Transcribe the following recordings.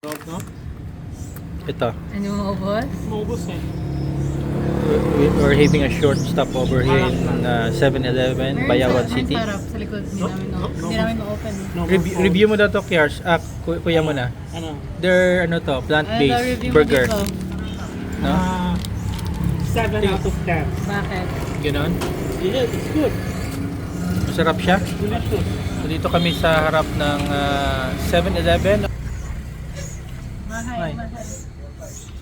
No? Ito. Ano mo, boss? Maubos eh. We're having a short stopover here in 7-Eleven, Bayawan City. Sarap sa likod. Hindi namin ma-open. No, Review mo daw to, Kiars. Kuya mo na. Ano? They're plant-based burger. No? 7 out of 10. Bakit? Ganon. Yeah, it's good. Masarap siya. Delicious. So dito kami sa harap ng 7-Eleven. Mahal, Hi. mahal.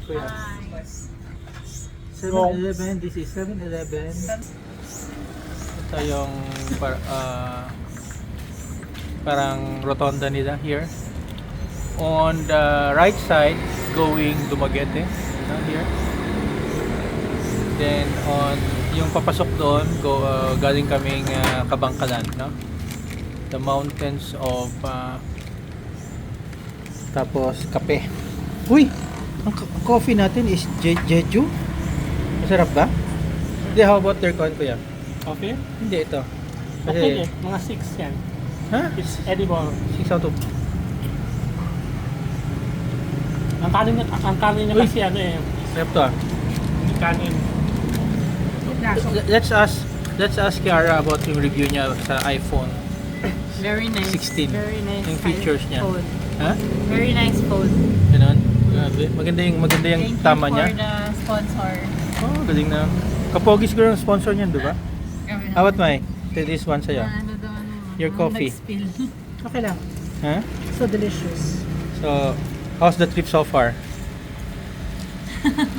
Kuya. 7-Eleven. This is 7-Eleven. Ito yung parang rotonda nila here. On the right side, going Dumaguete. Here. Then on yung papasok doon, galing kaming Kabangkalan, no? The mountains of tapos kape. Uy, ang coffee natin is Jeju. Masarap ba? Hindi, how about their con, kuya? Okay? Hindi, ito. Okay eh. Mga 6 yan. Ha? It's edible. 6 out of... Ang kanin niya Uy. kasi ano eh. Sarap to ah. Kanin. Let's ask Kiara about yung review niya sa iPhone. Very nice. 16. Very nice. Yung features niya. Phone. Ha? Very nice phone. Ganon. Grabe. Maganda yung Thank tama you niya. for the sponsor. Oh, galing na. Kapogi siguro ang sponsor niyan, di ba? How about Mai? This one sa'yo. Ano daw, ano? Your coffee. Nag-spill. Okay lang. Ha? So delicious. So, how's the trip so far?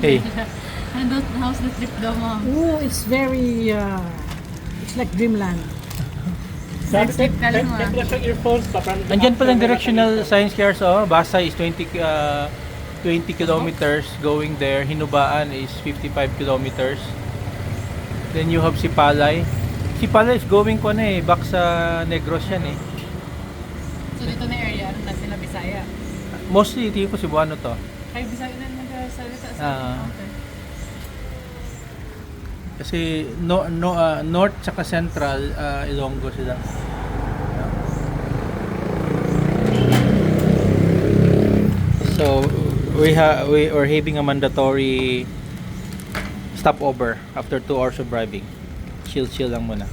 Hey. How's the trip daw, ma'am? Oh, it's very, it's like dreamland. Next trip ka lang, Take lang yung earphones. Andyan pala yung directional signs here. So, Basa is 20 kilometers going there. Hinubaan is 55 kilometers. Then you have Sipalay. Sipalay is going ko na eh. Back sa Negros yan eh. So, dito na area, ano na sila, Bisaya? Mostly, tingin ko Cebuano to. Kay Bisaya na nagsalita sa Ah. okay. Kasi North tsaka Central, Ilonggo sila. So, we are having a mandatory stopover after 2 hours of driving. Chill lang muna.